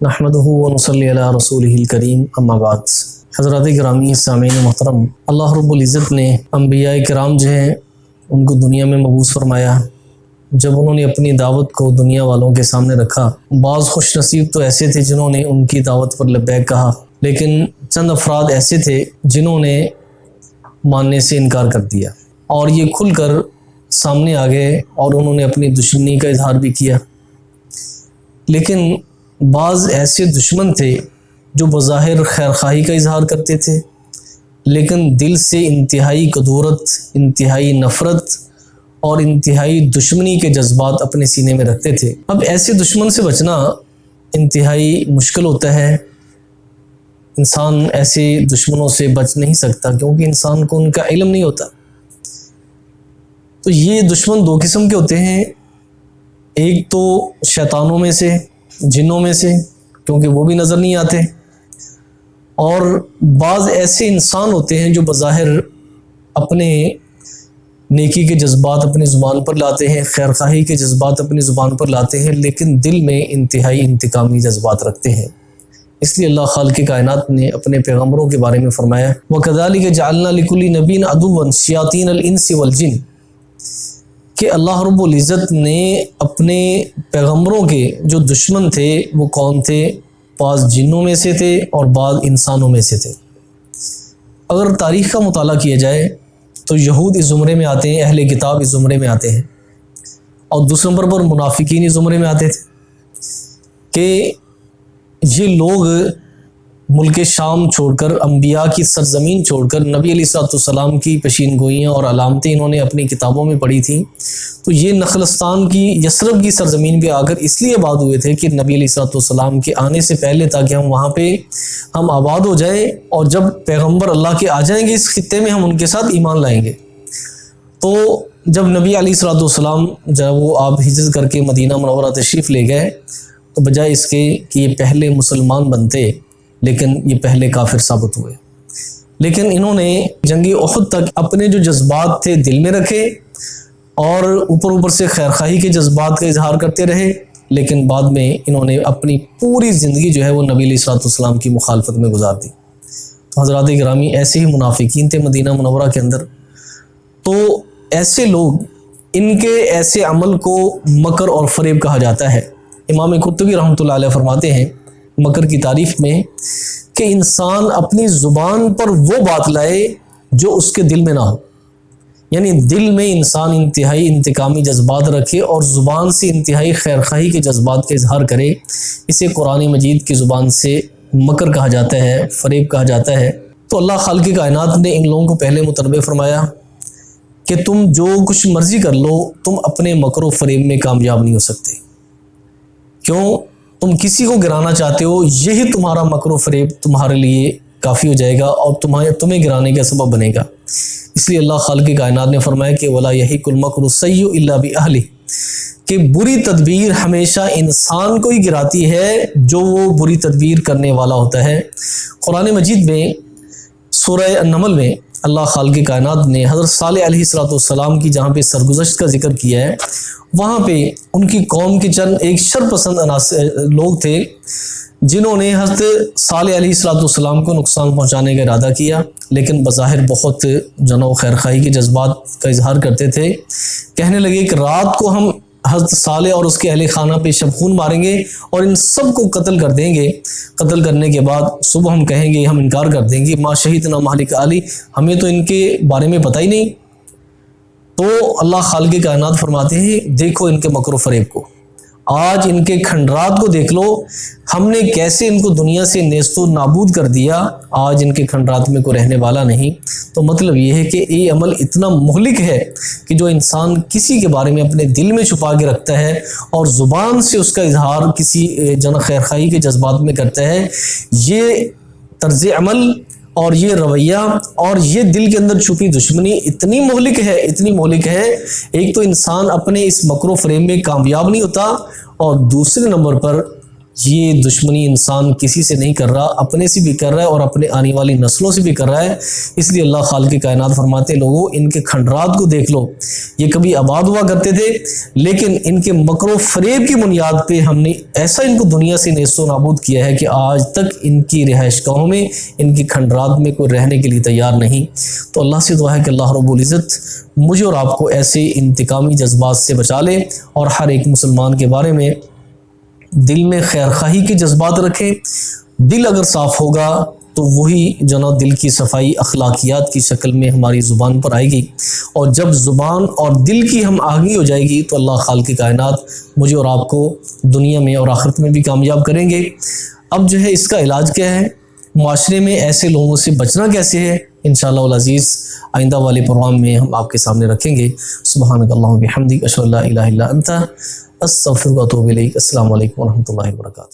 नहमदुहु व नसल्ली अला रसूलिहिल करीम अम्मा बाद। हज़रात गिरामी सामीन मोहतरम, अल्लाह रब्बुल इज़्ज़त ने अंबिया किराम जो हैं उनको दुनिया में मबूस फरमाया। जब उन्होंने अपनी दावत को दुनिया वालों के सामने रखा, बाज़ खुश नसीब तो ऐसे थे जिन्होंने उनकी दावत पर लब्बैक कहा, लेकिन चंद अफराद ऐसे थे जिन्होंने मानने से इनकार कर दिया और ये खुल कर सामने आ गए और उन्होंने अपनी दुश्मनी का इजहार भी किया। लेकिन बाज़ ऐसे दुश्मन थे जो बज़ाहिर खैरखाही का इजहार करते थे, लेकिन दिल से इंतहाई कदूरत, इंतहाई नफ़रत और इंतहाई दुश्मनी के जज्बात अपने सीने में रखते थे। अब ऐसे दुश्मन से बचना इंतहाई मुश्किल होता है। इंसान ऐसे दुश्मनों से बच नहीं सकता क्योंकि इंसान को उनका इल्म नहीं होता। तो ये दुश्मन दो किस्म के होते हैं, एक तो शैतानों में से, जिन्नों में से, क्योंकि वो भी नज़र नहीं आते, और बाज़ ऐसे इंसान होते हैं जो बज़ाहिर अपने नेकी के जज्बात अपनी ज़ुबान पर लाते हैं, खैरखाही के जज्बात अपनी ज़ुबान पर लाते हैं, लेकिन दिल में इंतहाई इंतकामी जज्बात रखते हैं। इसलिए अल्लाह खालिक़ कायनात ने अपने पैगम्बरों के बारे में फरमाया, वकज़ालिक जअलना लिकुल्लि नबिय्यिन अदुव्वन शयातीनल इंसि वल जिन्न, कि अल्लाह रब्बुल इज़्ज़त ने अपने पैगम्बरों के जो दुश्मन थे वो कौन थे? बाज़ जिन्नों में से थे और बाज़ इंसानों में से थे। अगर तारीख़ का मुताला किया जाए तो यहूद इस ज़ुमरे में आते हैं, अहले किताब इस ज़ुमरे में आते हैं, और दूसरे नंबर पर मुनाफिकीन इस ज़ुमरे में आते थे कि ये लोग मुल्क शाम छोड़कर, अंबिया की सरज़मीन छोड़कर, नबी अलैहिस्सलाम की पेशीनगोइयाँ और अलामतें इन्होंने अपनी किताबों में पढ़ी थी, तो ये नखलस्तान की, यसरब की सरज़मीन पे आकर इसलिए आबाद हुए थे कि नबी अलैहिस्सलाम के आने से पहले, ताकि हम वहाँ पे हम आबाद हो जाएं, और जब पैगम्बर अल्लाह के आ जाएंगे इस खित्ते में हम उनके साथ ईमान लाएंगे। तो जब नबी अलैहिस्सलाम जब वो आप हिजरत करके मदीना मुनव्वरा तशरीफ़ ले गए, तो बजाय इसके कि ये पहले मुसलमान बनते, लेकिन ये पहले काफिर साबित हुए। लेकिन इन्होंने जंगी उहद तक अपने जो जज्बात थे दिल में रखे और ऊपर ऊपर से खैरखाही के जज्बात का इजहार करते रहे, लेकिन बाद में इन्होंने अपनी पूरी ज़िंदगी जो है वो नबी अलैहिस्सलाम की मुखालफत में गुजार दी। तो हज़रात गिरामी, ऐसे ही मुनाफिकीन थे मदीना मुनव्वरा के अंदर। तो ऐसे लोग, इनके ऐसे अमल को मकर और फरेब कहा जाता है। इमाम कुर्तुबी रहमतुल्लाह अलैह फरमाते हैं मकर की तारीफ़ में कि इंसान अपनी ज़ुबान पर वो बात लाए जो उसके दिल में ना हो, यानी दिल में इंसान इंतहाई इंतकामी जज्बात रखे और ज़ुबान से इंतहाई खैरखाही के जज्बात का इजहार करे। इसे कुरान मजीद की ज़ुबान से मकर कहा जाता है, फरेब कहा जाता है। तो अल्लाह खालिक़ कायनात ने इन लोगों को पहले मुतनबे फरमाया कि तुम जो कुछ मर्ज़ी कर लो, तुम अपने मकर व फरेब में कामयाब नहीं हो सकते। क्यों? तुम किसी को गिराना चाहते हो, यही तुम्हारा मकर व फरेब तुम्हारे लिए काफ़ी हो जाएगा और तुम्हें गिराने का सबब बनेगा। इसलिए अल्लाह खालिक़ कायनात ने फरमाया कि वला यहीकुल मकरु सय्यु इल्ला बिअहली, कि बुरी तदबीर हमेशा इंसान को ही गिराती है जो वो बुरी तदबीर करने वाला होता है। कुरान मजीद में सूरह अन्नमल में अल्लाह खालिक़ कायनात ने हज़रत सालेह अलैहिस्सलाम की जहाँ पे सरगुज़श्त का जिक्र किया है, वहाँ पे उनकी कौम के चंद एक शरपसंद लोग थे जिन्होंने हज़रत सालेह अलैहिस्सलाम को नुकसान पहुँचाने का इरादा किया, लेकिन बज़ाहिर बहुत जनो खैरखाही के जज्बात का इजहार करते थे। कहने लगे कि रात को हम हज़रत सालेह और उसके अहले खाना पे शबखून मारेंगे और इन सब को कत्ल कर देंगे। कत्ल करने के बाद सुबह हम कहेंगे, हम इनकार कर देंगे, माँ शहीदना महलिक आली, हमें तो इनके बारे में पता ही नहीं। तो अल्लाह खालिक़ कायनात फरमाते हैं, देखो इनके मकर व फरेब को, आज इनके खंडरात को देख लो, हमने कैसे इनको दुनिया से नेस्तो नाबूद कर दिया, आज इनके खंडरात में कोई रहने वाला नहीं। तो मतलब ये है कि ये अमल इतना मुहलिक है कि जो इंसान किसी के बारे में अपने दिल में छुपा के रखता है और ज़ुबान से उसका इजहार किसी जन खैरखाही के जज्बात में करता है, ये तर्ज अमल और ये रवैया और ये दिल के अंदर छुपी दुश्मनी इतनी मोहलिक है, इतनी मोहलिक है। एक तो इंसान अपने इस मकर व फरेब में कामयाब नहीं होता, और दूसरे नंबर पर یہ دشمنی انسان کسی سے نہیں کر رہا، اپنے سے بھی کر رہا ہے اور اپنے آنے والی نسلوں سے بھی کر رہا ہے۔ اس لیے اللہ خالق کائنات فرماتے ہیں لوگوں ان کے کھنڈرات کو دیکھ لو، یہ کبھی آباد ہوا کرتے تھے لیکن ان کے مکر و فریب کی بنیاد پہ ہم نے ایسا ان کو دنیا سے نیست و نابود کیا ہے کہ آج تک ان کی رہائش گاہوں میں، ان کی کھنڈرات میں کوئی رہنے کے لیے تیار نہیں۔ تو اللہ سے دعا ہے کہ اللہ رب العزت مجھے اور آپ کو ایسے انتقامی جذبات سے بچا لے، اور ہر ایک مسلمان کے بارے میں دل میں خیر خواہی کے جذبات رکھیں۔ دل اگر صاف ہوگا تو وہی جناب دل کی صفائی اخلاقیات کی شکل میں ہماری زبان پر آئے گی، اور جب زبان اور دل کی ہم آہنگی ہو جائے گی تو اللہ خالق کائنات مجھے اور آپ کو دنیا میں اور آخرت میں بھی کامیاب کریں گے۔ اب جو ہے اس کا علاج کیا ہے، معاشرے میں ایسے لوگوں سے بچنا کیسے ہے، انشاءاللہ العزیز آئندہ والے پروگرام میں ہم آپ کے سامنے رکھیں گے۔ سبحانک اللہم و بحمدک اشہد ان لا الہ الا انت استغفرک و اتوب الیک۔ السلام علیکم ورحمۃ اللہ وبرکاتہ۔